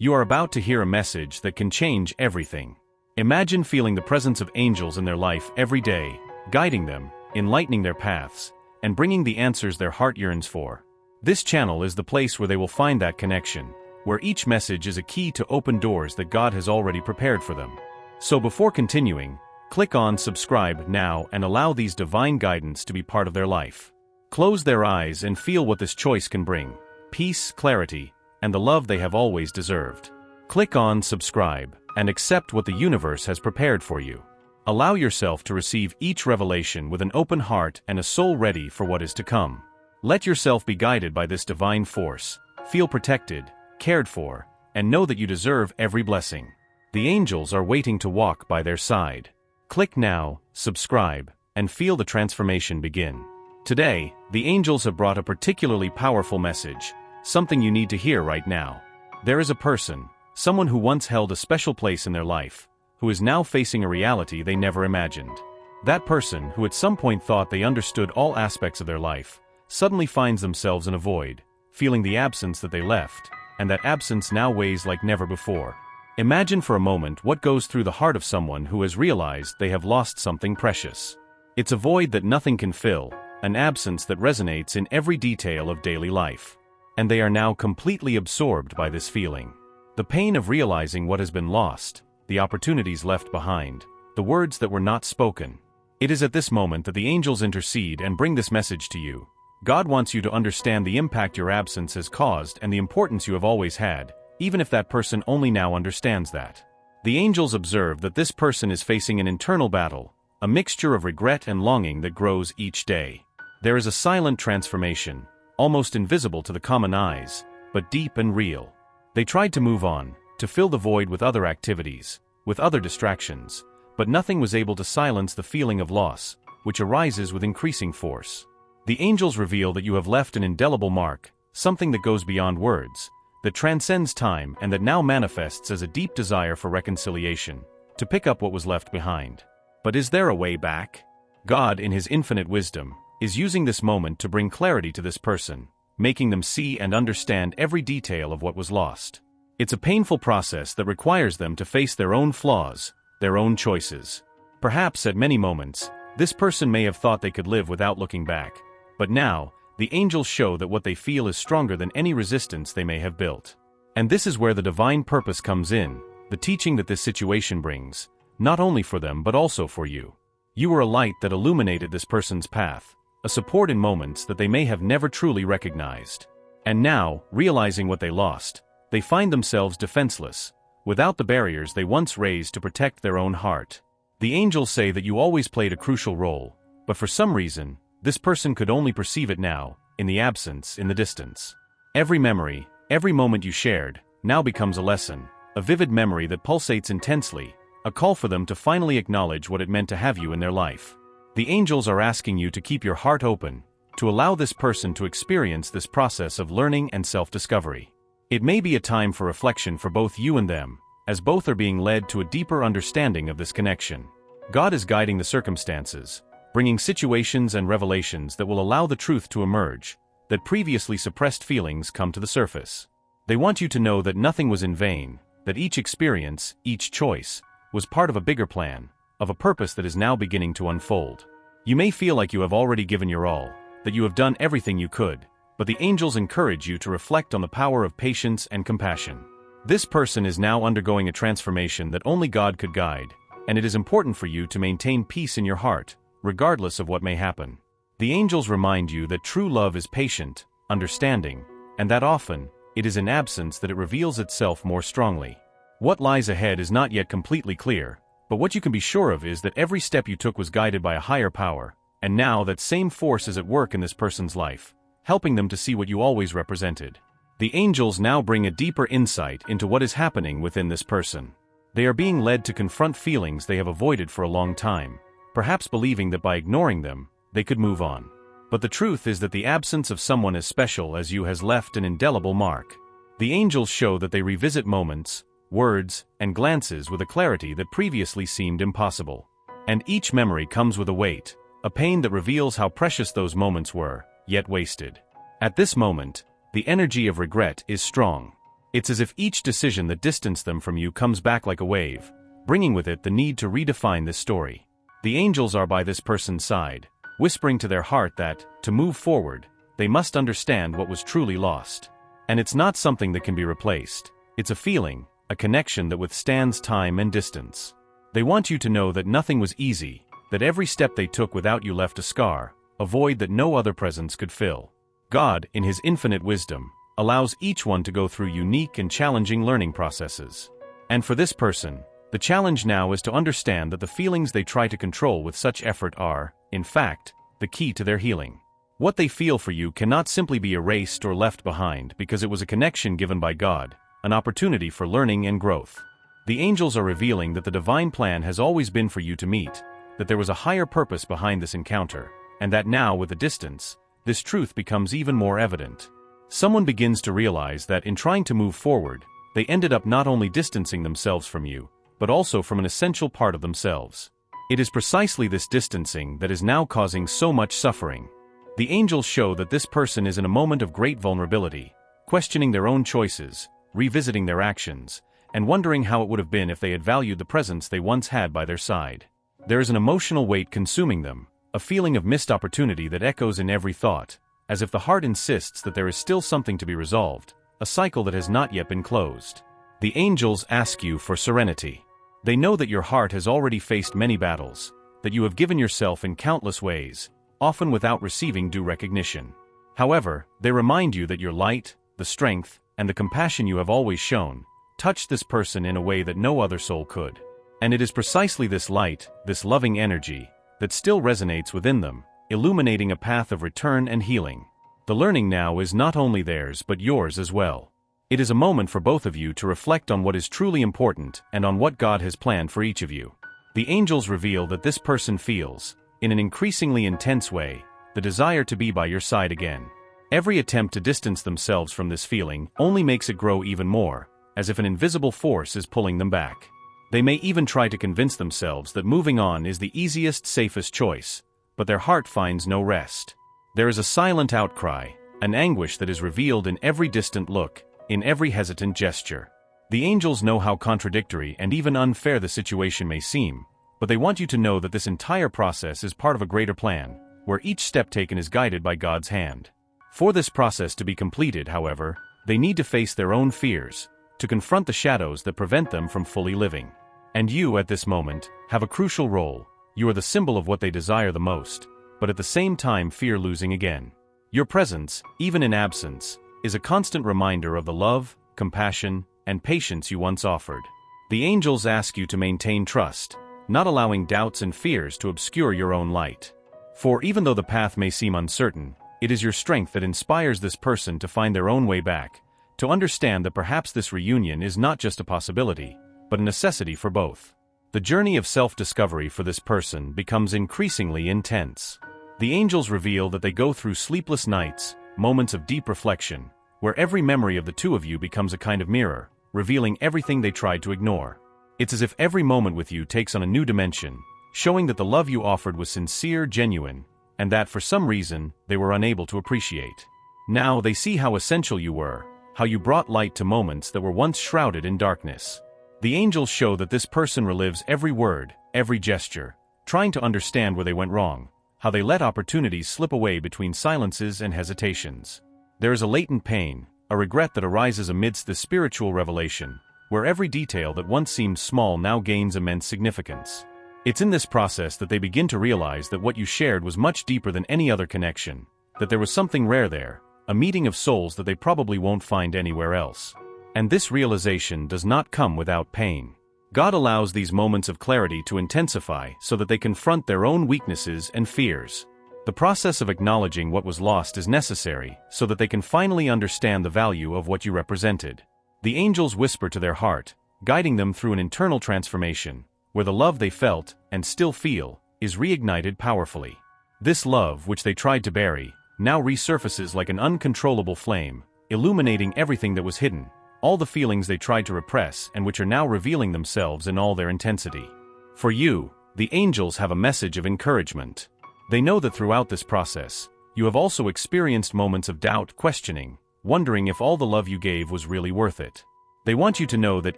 You are about to hear a message that can change everything. Imagine feeling the presence of angels in their life every day, guiding them, enlightening their paths, and bringing the answers their heart yearns for. This channel is the place where they will find that connection, where each message is a key to open doors that God has already prepared for them. So before continuing, click on subscribe now and allow these divine guidance to be part of their life. Close their eyes and feel what this choice can bring: peace, clarity, and the love they have always deserved. Click on subscribe and accept what the universe has prepared for you. Allow yourself to receive each revelation with an open heart and a soul ready for what is to come. Let yourself be guided by this divine force, feel protected, cared for, and know that you deserve every blessing. The angels are waiting to walk by their side. Click now, subscribe, and feel the transformation begin. Today, the angels have brought a particularly powerful message, something you need to hear right now. There is a person, someone who once held a special place in their life, who is now facing a reality they never imagined. That person, who at some point thought they understood all aspects of their life, suddenly finds themselves in a void, feeling the absence that they left, and that absence now weighs like never before. Imagine for a moment what goes through the heart of someone who has realized they have lost something precious. It's a void that nothing can fill, an absence that resonates in every detail of daily life. And they are now completely absorbed by this feeling. The pain of realizing what has been lost, the opportunities left behind, the words that were not spoken. It is at this moment that the angels intercede and bring this message to you. God wants you to understand the impact your absence has caused and the importance you have always had, even if that person only now understands that. The angels observe that this person is facing an internal battle, a mixture of regret and longing that grows each day. There is a silent transformation, almost invisible to the common eyes, but deep and real. They tried to move on, to fill the void with other activities, with other distractions, but nothing was able to silence the feeling of loss, which arises with increasing force. The angels reveal that you have left an indelible mark, something that goes beyond words, that transcends time and that now manifests as a deep desire for reconciliation, to pick up what was left behind. But is there a way back? God, in His infinite wisdom, is using this moment to bring clarity to this person, making them see and understand every detail of what was lost. It's a painful process that requires them to face their own flaws, their own choices. Perhaps at many moments, this person may have thought they could live without looking back, but now, the angels show that what they feel is stronger than any resistance they may have built. And this is where the divine purpose comes in, the teaching that this situation brings, not only for them but also for you. You were a light that illuminated this person's path, a support in moments that they may have never truly recognized. And now, realizing what they lost, they find themselves defenseless, without the barriers they once raised to protect their own heart. The angels say that you always played a crucial role, but for some reason, this person could only perceive it now, in the absence, in the distance. Every memory, every moment you shared, now becomes a lesson, a vivid memory that pulsates intensely, a call for them to finally acknowledge what it meant to have you in their life. The angels are asking you to keep your heart open, to allow this person to experience this process of learning and self-discovery. It may be a time for reflection for both you and them, as both are being led to a deeper understanding of this connection. God is guiding the circumstances, bringing situations and revelations that will allow the truth to emerge, that previously suppressed feelings come to the surface. They want you to know that nothing was in vain, that each experience, each choice, was part of a bigger plan, of a purpose that is now beginning to unfold. You may feel like you have already given your all, that you have done everything you could, but the angels encourage you to reflect on the power of patience and compassion. This person is now undergoing a transformation that only God could guide, and it is important for you to maintain peace in your heart, regardless of what may happen. The angels remind you that true love is patient, understanding, and that often, it is in absence that it reveals itself more strongly. What lies ahead is not yet completely clear, but what you can be sure of is that every step you took was guided by a higher power, and now that same force is at work in this person's life, helping them to see what you always represented. The angels now bring a deeper insight into what is happening within this person. They are being led to confront feelings they have avoided for a long time, perhaps believing that by ignoring them, they could move on. But the truth is that the absence of someone as special as you has left an indelible mark. The angels show that they revisit moments, words, and glances with a clarity that previously seemed impossible. And each memory comes with a weight, a pain that reveals how precious those moments were, yet wasted. At this moment, the energy of regret is strong. It's as if each decision that distanced them from you comes back like a wave, bringing with it the need to redefine this story. The angels are by this person's side, whispering to their heart that, to move forward, they must understand what was truly lost. And it's not something that can be replaced. It's a feeling, a connection that withstands time and distance. They want you to know that nothing was easy, that every step they took without you left a scar, a void that no other presence could fill. God, in His infinite wisdom, allows each one to go through unique and challenging learning processes. And for this person, the challenge now is to understand that the feelings they try to control with such effort are, in fact, the key to their healing. What they feel for you cannot simply be erased or left behind because it was a connection given by God, an opportunity for learning and growth. The angels are revealing that the divine plan has always been for you to meet, that there was a higher purpose behind this encounter, and that now, with the distance, this truth becomes even more evident. Someone begins to realize that in trying to move forward, they ended up not only distancing themselves from you, but also from an essential part of themselves. It is precisely this distancing that is now causing so much suffering. The angels show that this person is in a moment of great vulnerability, questioning their own choices, revisiting their actions, and wondering how it would have been if they had valued the presence they once had by their side. There is an emotional weight consuming them, a feeling of missed opportunity that echoes in every thought, as if the heart insists that there is still something to be resolved, a cycle that has not yet been closed. The angels ask you for serenity. They know that your heart has already faced many battles, that you have given yourself in countless ways, often without receiving due recognition. However, they remind you that your light, the strength, and the compassion you have always shown, touched this person in a way that no other soul could. And it is precisely this light, this loving energy, that still resonates within them, illuminating a path of return and healing. The learning now is not only theirs but yours as well. It is a moment for both of you to reflect on what is truly important and on what God has planned for each of you. The angels reveal that this person feels, in an increasingly intense way, the desire to be by your side again. Every attempt to distance themselves from this feeling only makes it grow even more, as if an invisible force is pulling them back. They may even try to convince themselves that moving on is the easiest, safest choice, but their heart finds no rest. There is a silent outcry, an anguish that is revealed in every distant look, in every hesitant gesture. The angels know how contradictory and even unfair the situation may seem, but they want you to know that this entire process is part of a greater plan, where each step taken is guided by God's hand. For this process to be completed, however, they need to face their own fears, to confront the shadows that prevent them from fully living. And you, at this moment, have a crucial role. You are the symbol of what they desire the most, but at the same time fear losing again. Your presence, even in absence, is a constant reminder of the love, compassion, and patience you once offered. The angels ask you to maintain trust, not allowing doubts and fears to obscure your own light. For even though the path may seem uncertain, it is your strength that inspires this person to find their own way back, to understand that perhaps this reunion is not just a possibility, but a necessity for both. The journey of self-discovery for this person becomes increasingly intense. The angels reveal that they go through sleepless nights, moments of deep reflection, where every memory of the two of you becomes a kind of mirror, revealing everything they tried to ignore. It's as if every moment with you takes on a new dimension, showing that the love you offered was sincere, genuine, and that for some reason, they were unable to appreciate. Now they see how essential you were, how you brought light to moments that were once shrouded in darkness. The angels show that this person relives every word, every gesture, trying to understand where they went wrong, how they let opportunities slip away between silences and hesitations. There is a latent pain, a regret that arises amidst this spiritual revelation, where every detail that once seemed small now gains immense significance. It's in this process that they begin to realize that what you shared was much deeper than any other connection, that there was something rare there, a meeting of souls that they probably won't find anywhere else. And this realization does not come without pain. God allows these moments of clarity to intensify so that they confront their own weaknesses and fears. The process of acknowledging what was lost is necessary so that they can finally understand the value of what you represented. The angels whisper to their heart, guiding them through an internal transformation, where the love they felt, and still feel, is reignited powerfully. This love, which they tried to bury, now resurfaces like an uncontrollable flame, illuminating everything that was hidden, all the feelings they tried to repress and which are now revealing themselves in all their intensity. For you, the angels have a message of encouragement. They know that throughout this process, you have also experienced moments of doubt, questioning, wondering if all the love you gave was really worth it. They want you to know that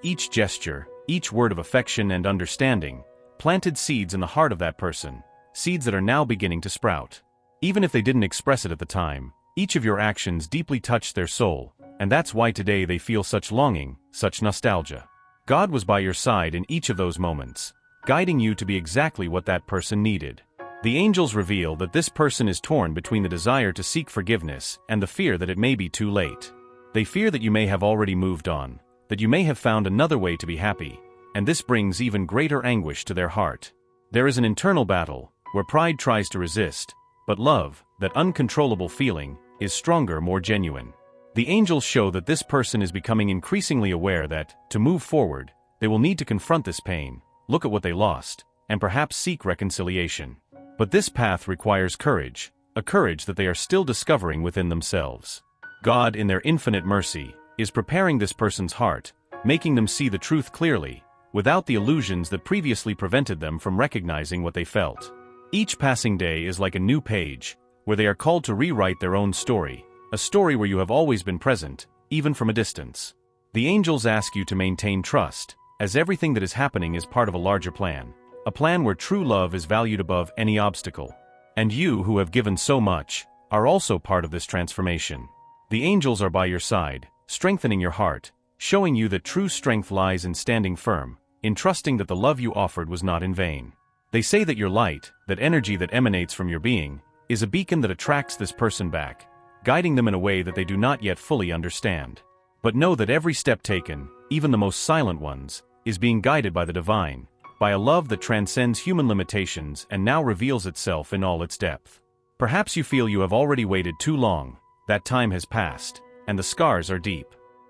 each gesture, each word of affection and understanding, planted seeds in the heart of that person, seeds that are now beginning to sprout. Even if they didn't express it at the time, each of your actions deeply touched their soul, and that's why today they feel such longing, such nostalgia. God was by your side in each of those moments, guiding you to be exactly what that person needed. The angels reveal that this person is torn between the desire to seek forgiveness and the fear that it may be too late. They fear that you may have already moved on, that you may have found another way to be happy, and this brings even greater anguish to their heart. There is an internal battle, where pride tries to resist, but love, that uncontrollable feeling, is stronger, more genuine. The angels show that this person is becoming increasingly aware that, to move forward, they will need to confront this pain, look at what they lost, and perhaps seek reconciliation. But this path requires courage, a courage that they are still discovering within themselves. God, in their infinite mercy, is preparing this person's heart, making them see the truth clearly, without the illusions that previously prevented them from recognizing what they felt. Each passing day is like a new page, where they are called to rewrite their own story, a story where you have always been present, even from a distance. The angels ask you to maintain trust, as everything that is happening is part of a larger plan, a plan where true love is valued above any obstacle. And you, who have given so much, are also part of this transformation. The angels are by your side, strengthening your heart, showing you that true strength lies in standing firm, in trusting that the love you offered was not in vain. They say that your light, that energy that emanates from your being, is a beacon that attracts this person back, guiding them in a way that they do not yet fully understand. But know that every step taken, even the most silent ones, is being guided by the divine, by a love that transcends human limitations and now reveals itself in all its depth. Perhaps you feel you have already waited too long, that time has passed, and the scars are deep.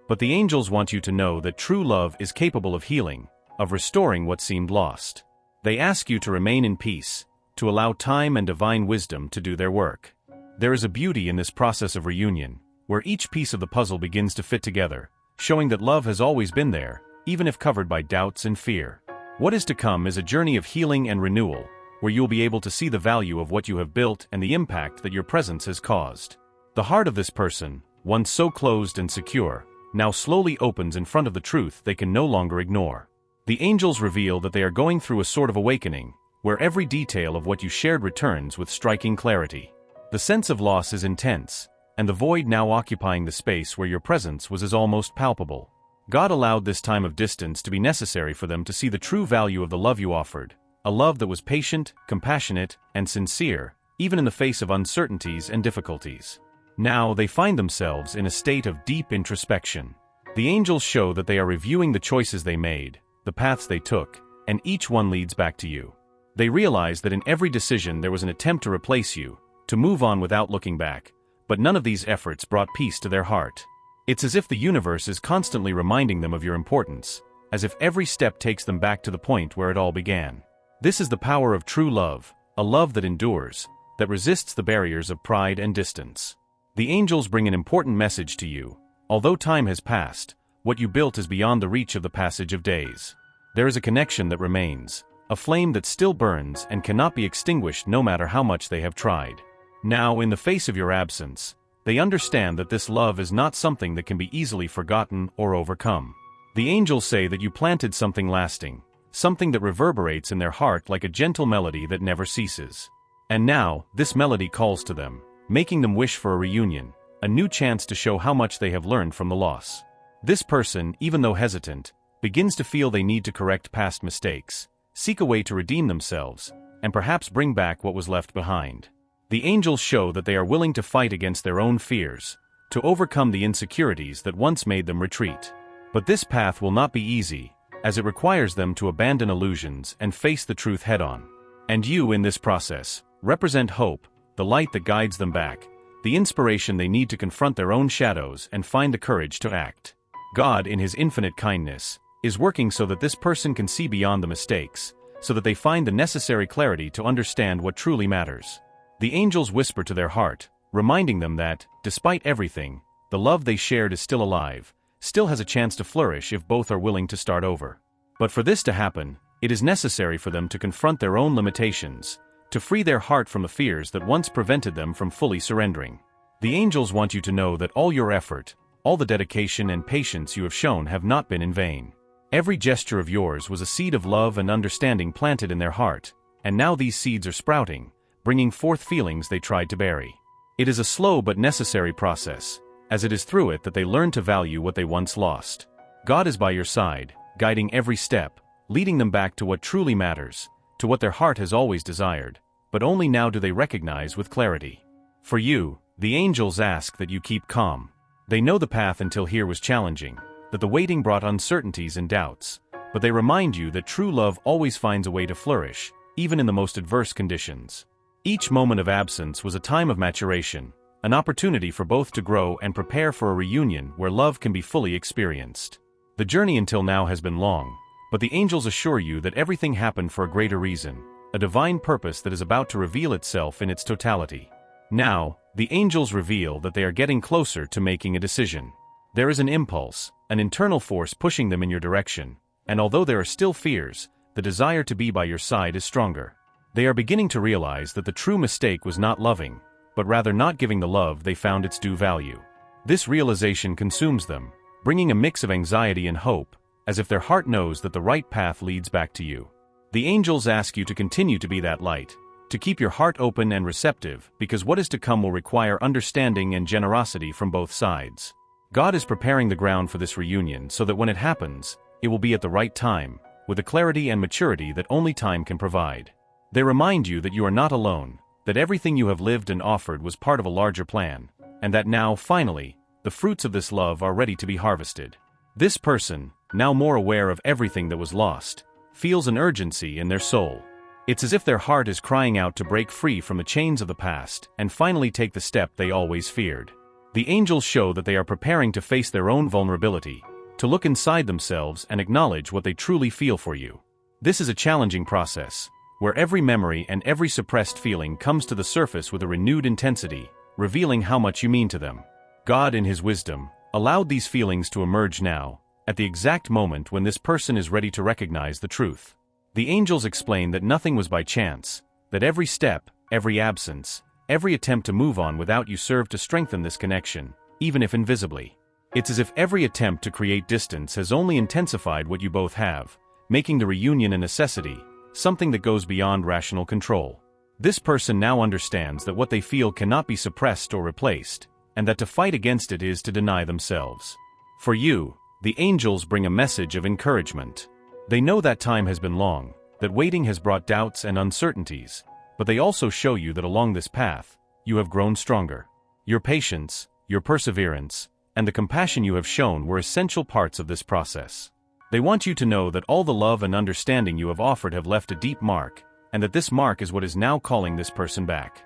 But the angels want you to know that true love is capable of healing, of restoring what seemed lost. They ask you to remain in peace, to allow time and divine wisdom to do their work. There is a beauty in this process of reunion, where each piece of the puzzle begins to fit together, showing that love has always been there, even if covered by doubts and fear. What is to come is a journey of healing and renewal, where you will be able to see the value of what you have built and the impact that your presence has caused. The heart of this person, once so closed and secure, now slowly opens in front of the truth they can no longer ignore. The angels reveal that they are going through a sort of awakening, where every detail of what you shared returns with striking clarity. The sense of loss is intense, and the void now occupying the space where your presence was is almost palpable. God allowed this time of distance to be necessary for them to see the true value of the love you offered, a love that was patient, compassionate, and sincere, even in the face of uncertainties and difficulties. Now they find themselves in a state of deep introspection. The angels show that they are reviewing the choices they made, the paths they took, and each one leads back to you. They realize that in every decision there was an attempt to replace you, to move on without looking back, but none of these efforts brought peace to their heart. It's as if the universe is constantly reminding them of your importance, as if every step takes them back to the point where it all began. This is the power of true love, a love that endures, that resists the barriers of pride and distance. The angels bring an important message to you. Although time has passed, what you built is beyond the reach of the passage of days. There is a connection that remains, a flame that still burns and cannot be extinguished no matter how much they have tried. Now, in the face of your absence, they understand that this love is not something that can be easily forgotten or overcome. The angels say that you planted something lasting, something that reverberates in their heart like a gentle melody that never ceases. And now, this melody calls to them, making them wish for a reunion, a new chance to show how much they have learned from the loss. This person, even though hesitant, begins to feel they need to correct past mistakes, seek a way to redeem themselves, and perhaps bring back what was left behind. The angels show that they are willing to fight against their own fears, to overcome the insecurities that once made them retreat. But this path will not be easy, as it requires them to abandon illusions and face the truth head-on. And you, in this process, represent hope, the light that guides them back, the inspiration they need to confront their own shadows and find the courage to act. God, in His infinite kindness, is working so that this person can see beyond the mistakes, so that they find the necessary clarity to understand what truly matters. The angels whisper to their heart, reminding them that, despite everything, the love they shared is still alive, still has a chance to flourish if both are willing to start over. But for this to happen, it is necessary for them to confront their own limitations, to free their heart from the fears that once prevented them from fully surrendering. The angels want you to know that all your effort, all the dedication and patience you have shown have not been in vain. Every gesture of yours was a seed of love and understanding planted in their heart, and now these seeds are sprouting, bringing forth feelings they tried to bury. It is a slow but necessary process, as it is through it that they learn to value what they once lost. God is by your side, guiding every step, leading them back to what truly matters, to what their heart has always desired, but only now do they recognize with clarity. For you, the angels ask that you keep calm. They know the path until here was challenging, that the waiting brought uncertainties and doubts, but they remind you that true love always finds a way to flourish, even in the most adverse conditions. Each moment of absence was a time of maturation, an opportunity for both to grow and prepare for a reunion where love can be fully experienced. The journey until now has been long, but the angels assure you that everything happened for a greater reason, a divine purpose that is about to reveal itself in its totality. Now, the angels reveal that they are getting closer to making a decision. There is an impulse, an internal force pushing them in your direction, and although there are still fears, the desire to be by your side is stronger. They are beginning to realize that the true mistake was not loving, but rather not giving the love they found its due value. This realization consumes them, bringing a mix of anxiety and hope, as if their heart knows that the right path leads back to you. The angels ask you to continue to be that light, to keep your heart open and receptive, because what is to come will require understanding and generosity from both sides. God is preparing the ground for this reunion so that when it happens, it will be at the right time, with the clarity and maturity that only time can provide. They remind you that you are not alone, that everything you have lived and offered was part of a larger plan, and that now, finally, the fruits of this love are ready to be harvested. This person, now more aware of everything that was lost, feels an urgency in their soul. It's as if their heart is crying out to break free from the chains of the past and finally take the step they always feared. The angels show that they are preparing to face their own vulnerability, to look inside themselves and acknowledge what they truly feel for you. This is a challenging process, where every memory and every suppressed feeling comes to the surface with a renewed intensity, revealing how much you mean to them. God, in His wisdom, allowed these feelings to emerge now, at the exact moment when this person is ready to recognize the truth. The angels explain that nothing was by chance, that every step, every absence, every attempt to move on without you served to strengthen this connection, even if invisibly. It's as if every attempt to create distance has only intensified what you both have, making the reunion a necessity, something that goes beyond rational control. This person now understands that what they feel cannot be suppressed or replaced, and that to fight against it is to deny themselves. For you, the angels bring a message of encouragement. They know that time has been long, that waiting has brought doubts and uncertainties, but they also show you that along this path, you have grown stronger. Your patience, your perseverance, and the compassion you have shown were essential parts of this process. They want you to know that all the love and understanding you have offered have left a deep mark, and that this mark is what is now calling this person back.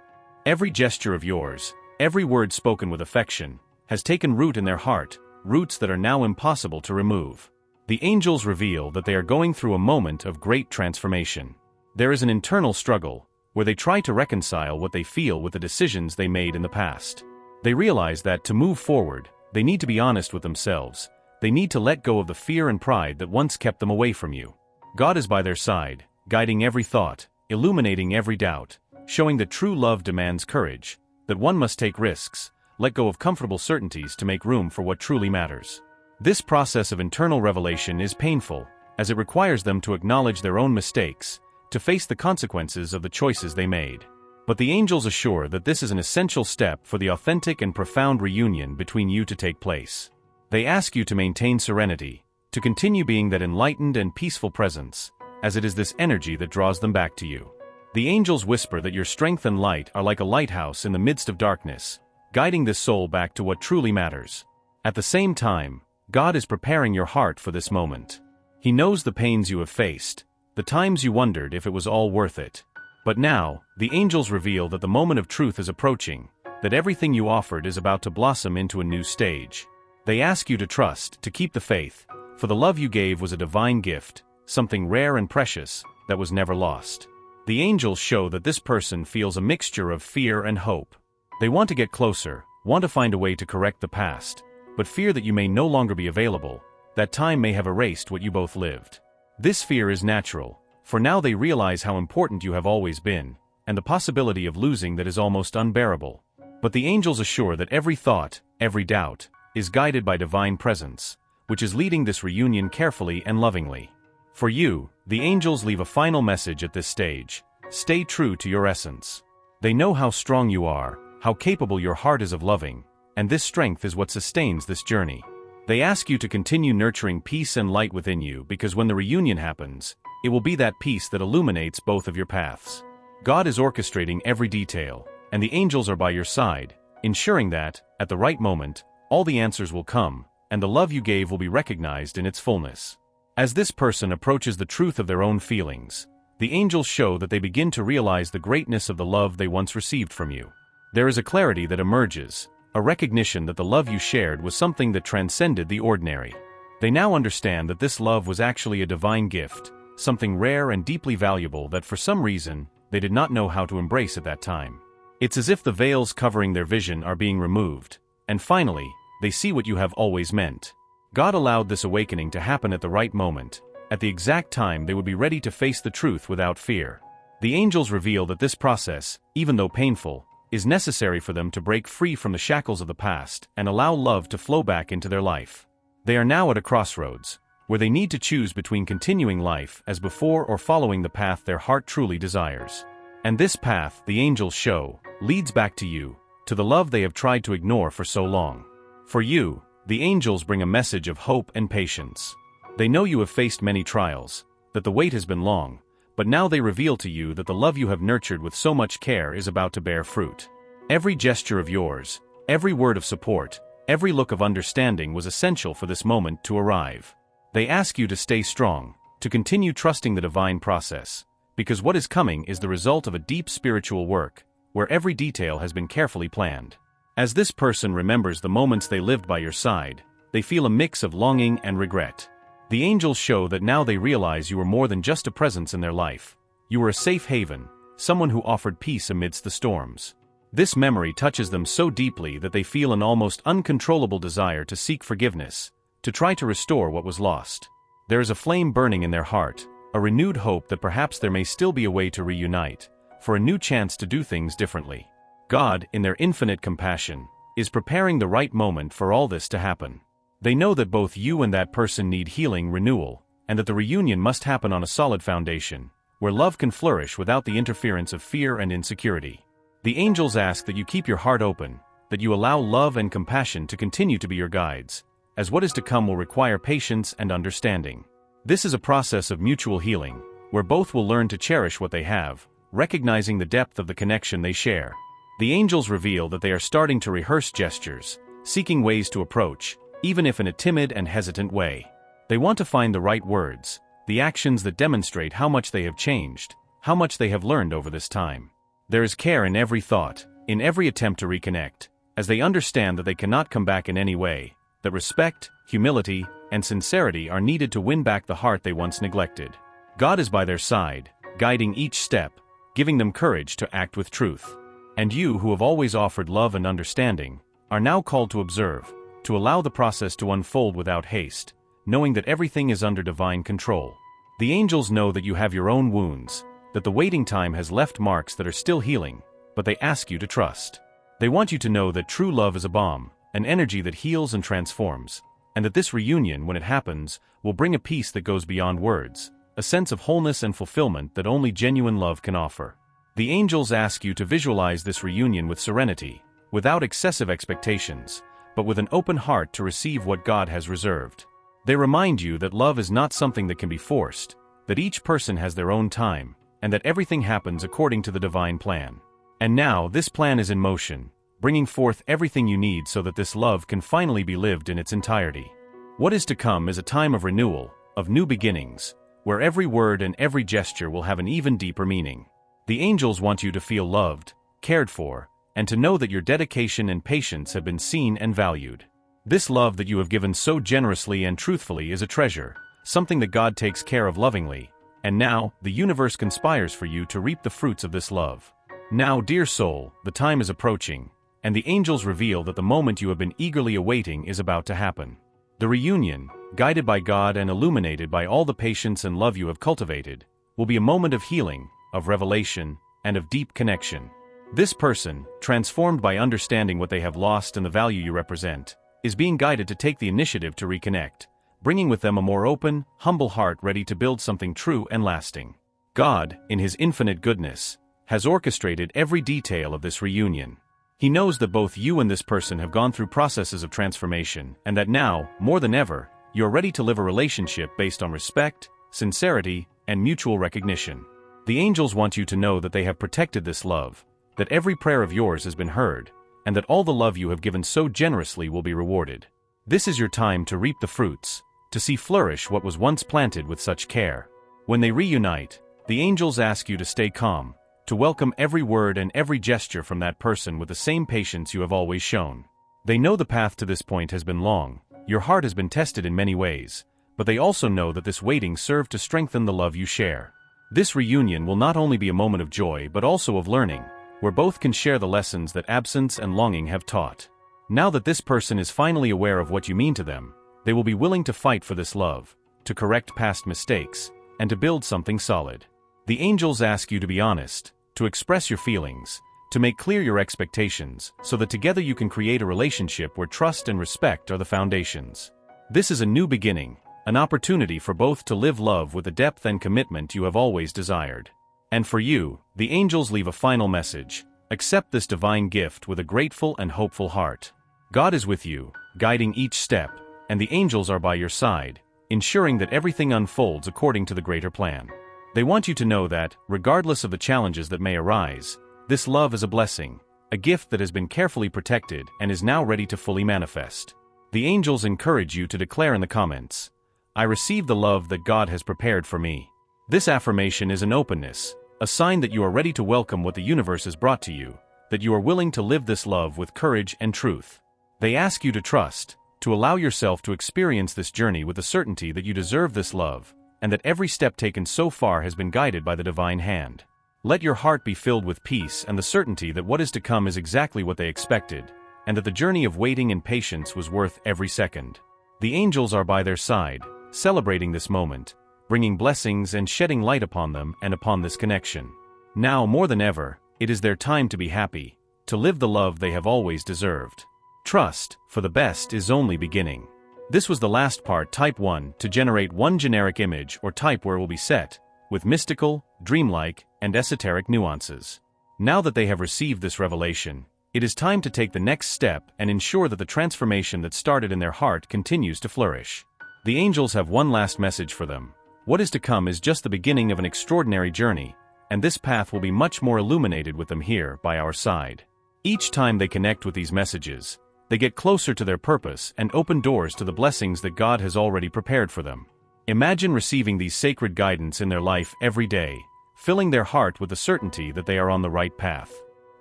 Every gesture of yours, every word spoken with affection, has taken root in their heart, roots that are now impossible to remove. The angels reveal that they are going through a moment of great transformation. There is an internal struggle, where they try to reconcile what they feel with the decisions they made in the past. They realize that to move forward, they need to be honest with themselves. They need to let go of the fear and pride that once kept them away from you. God is by their side, guiding every thought, illuminating every doubt, showing that true love demands courage, that one must take risks, let go of comfortable certainties to make room for what truly matters. This process of internal revelation is painful, as it requires them to acknowledge their own mistakes, to face the consequences of the choices they made. But the angels assure that this is an essential step for the authentic and profound reunion between you to take place. They ask you to maintain serenity, to continue being that enlightened and peaceful presence, as it is this energy that draws them back to you. The angels whisper that your strength and light are like a lighthouse in the midst of darkness, guiding this soul back to what truly matters. At the same time, God is preparing your heart for this moment. He knows the pains you have faced, the times you wondered if it was all worth it. But now, the angels reveal that the moment of truth is approaching, that everything you offered is about to blossom into a new stage. They ask you to trust, to keep the faith, for the love you gave was a divine gift, something rare and precious, that was never lost. The angels show that this person feels a mixture of fear and hope. They want to get closer, want to find a way to correct the past, but fear that you may no longer be available, that time may have erased what you both lived. This fear is natural, for now they realize how important you have always been, and the possibility of losing that is almost unbearable. But the angels assure that every thought, every doubt, is guided by divine presence, which is leading this reunion carefully and lovingly. For you, the angels leave a final message at this stage: stay true to your essence. They know how strong you are, how capable your heart is of loving, and this strength is what sustains this journey. They ask you to continue nurturing peace and light within you, because when the reunion happens, it will be that peace that illuminates both of your paths. God is orchestrating every detail, and the angels are by your side, ensuring that, at the right moment, all the answers will come, and the love you gave will be recognized in its fullness. As this person approaches the truth of their own feelings, the angels show that they begin to realize the greatness of the love they once received from you. There is a clarity that emerges, a recognition that the love you shared was something that transcended the ordinary. They now understand that this love was actually a divine gift, something rare and deeply valuable that for some reason, they did not know how to embrace at that time. It's as if the veils covering their vision are being removed, and finally, they see what you have always meant. God allowed this awakening to happen at the right moment, at the exact time they would be ready to face the truth without fear. The angels reveal that this process, even though painful, is necessary for them to break free from the shackles of the past and allow love to flow back into their life. They are now at a crossroads, where they need to choose between continuing life as before or following the path their heart truly desires. And this path, the angels show, leads back to you, to the love they have tried to ignore for so long. For you, the angels bring a message of hope and patience. They know you have faced many trials, that the wait has been long, but now they reveal to you that the love you have nurtured with so much care is about to bear fruit. Every gesture of yours, every word of support, every look of understanding was essential for this moment to arrive. They ask you to stay strong, to continue trusting the divine process, because what is coming is the result of a deep spiritual work, where every detail has been carefully planned. As this person remembers the moments they lived by your side, they feel a mix of longing and regret. The angels show that now they realize you were more than just a presence in their life. You were a safe haven, someone who offered peace amidst the storms. This memory touches them so deeply that they feel an almost uncontrollable desire to seek forgiveness, to try to restore what was lost. There is a flame burning in their heart, a renewed hope that perhaps there may still be a way to reunite, for a new chance to do things differently. God, in their infinite compassion, is preparing the right moment for all this to happen. They know that both you and that person need healing, renewal, and that the reunion must happen on a solid foundation, where love can flourish without the interference of fear and insecurity. The angels ask that you keep your heart open, that you allow love and compassion to continue to be your guides, as what is to come will require patience and understanding. This is a process of mutual healing, where both will learn to cherish what they have, recognizing the depth of the connection they share. The angels reveal that they are starting to rehearse gestures, seeking ways to approach, even if in a timid and hesitant way. They want to find the right words, the actions that demonstrate how much they have changed, how much they have learned over this time. There is care in every thought, in every attempt to reconnect, as they understand that they cannot come back in any way, that respect, humility, and sincerity are needed to win back the heart they once neglected. God is by their side, guiding each step, giving them courage to act with truth. And you, who have always offered love and understanding, are now called to observe, to allow the process to unfold without haste, knowing that everything is under divine control. The angels know that you have your own wounds, that the waiting time has left marks that are still healing, but they ask you to trust. They want you to know that true love is a balm, an energy that heals and transforms, and that this reunion, when it happens, will bring a peace that goes beyond words, a sense of wholeness and fulfillment that only genuine love can offer. The angels ask you to visualize this reunion with serenity, without excessive expectations, but with an open heart to receive what God has reserved. They remind you that love is not something that can be forced, that each person has their own time, and that everything happens according to the divine plan. And now, this plan is in motion, bringing forth everything you need so that this love can finally be lived in its entirety. What is to come is a time of renewal, of new beginnings, where every word and every gesture will have an even deeper meaning. The angels want you to feel loved, cared for, and to know that your dedication and patience have been seen and valued. This love that you have given so generously and truthfully is a treasure, something that God takes care of lovingly, and now, the universe conspires for you to reap the fruits of this love. Now, dear soul, the time is approaching, and the angels reveal that the moment you have been eagerly awaiting is about to happen. The reunion, guided by God and illuminated by all the patience and love you have cultivated, will be a moment of healing, of revelation, and of deep connection. This person, transformed by understanding what they have lost and the value you represent, is being guided to take the initiative to reconnect, bringing with them a more open, humble heart ready to build something true and lasting. God, in His infinite goodness, has orchestrated every detail of this reunion. He knows that both you and this person have gone through processes of transformation and that now, more than ever, you're ready to live a relationship based on respect, sincerity, and mutual recognition. The angels want you to know that they have protected this love, that every prayer of yours has been heard, and that all the love you have given so generously will be rewarded. This is your time to reap the fruits, to see flourish what was once planted with such care. When they reunite, the angels ask you to stay calm, to welcome every word and every gesture from that person with the same patience you have always shown. They know the path to this point has been long, your heart has been tested in many ways, but they also know that this waiting served to strengthen the love you share. This reunion will not only be a moment of joy but also of learning, where both can share the lessons that absence and longing have taught. Now that this person is finally aware of what you mean to them, they will be willing to fight for this love, to correct past mistakes, and to build something solid. The angels ask you to be honest, to express your feelings, to make clear your expectations, so that together you can create a relationship where trust and respect are the foundations. This is a new beginning, an opportunity for both to live love with the depth and commitment you have always desired. And for you, the angels leave a final message: accept this divine gift with a grateful and hopeful heart. God is with you, guiding each step, and the angels are by your side, ensuring that everything unfolds according to the greater plan. They want you to know that, regardless of the challenges that may arise, this love is a blessing, a gift that has been carefully protected and is now ready to fully manifest. The angels encourage you to declare in the comments, "I receive the love that God has prepared for me." This affirmation is an openness, a sign that you are ready to welcome what the universe has brought to you, that you are willing to live this love with courage and truth. They ask you to trust, to allow yourself to experience this journey with the certainty that you deserve this love, and that every step taken so far has been guided by the divine hand. Let your heart be filled with peace and the certainty that what is to come is exactly what they expected, and that the journey of waiting and patience was worth every second. The angels are by their side, celebrating this moment, bringing blessings and shedding light upon them and upon this connection. Now, more than ever, it is their time to be happy, to live the love they have always deserved. Trust, for the best is only beginning. This was the last part, type 1, to generate one generic image or type where it will be set, with mystical, dreamlike, and esoteric nuances. Now that they have received this revelation, it is time to take the next step and ensure that the transformation that started in their heart continues to flourish. The angels have one last message for them. What is to come is just the beginning of an extraordinary journey, and this path will be much more illuminated with them here by our side. Each time they connect with these messages, they get closer to their purpose and open doors to the blessings that God has already prepared for them. Imagine receiving these sacred guidance in their life every day, filling their heart with the certainty that they are on the right path.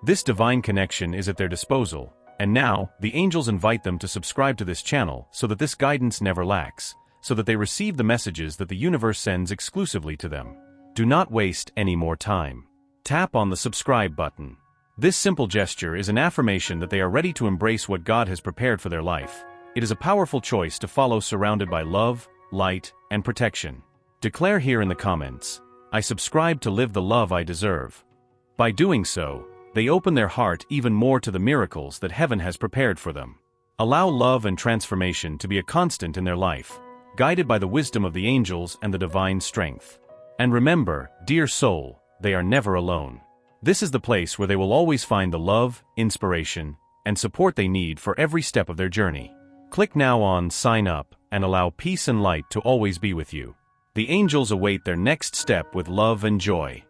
This divine connection is at their disposal, and now, the angels invite them to subscribe to this channel so that this guidance never lacks, so that they receive the messages that the universe sends exclusively to them. Do not waste any more time. Tap on the subscribe button. This simple gesture is an affirmation that they are ready to embrace what God has prepared for their life. It is a powerful choice to follow, surrounded by love, light, and protection. Declare here in the comments, "I subscribe to live the love I deserve." By doing so, they open their heart even more to the miracles that heaven has prepared for them. Allow love and transformation to be a constant in their life, guided by the wisdom of the angels and the divine strength. And remember, dear soul, they are never alone. This is the place where they will always find the love, inspiration, and support they need for every step of their journey. Click now on Sign Up and allow peace and light to always be with you. The angels await their next step with love and joy.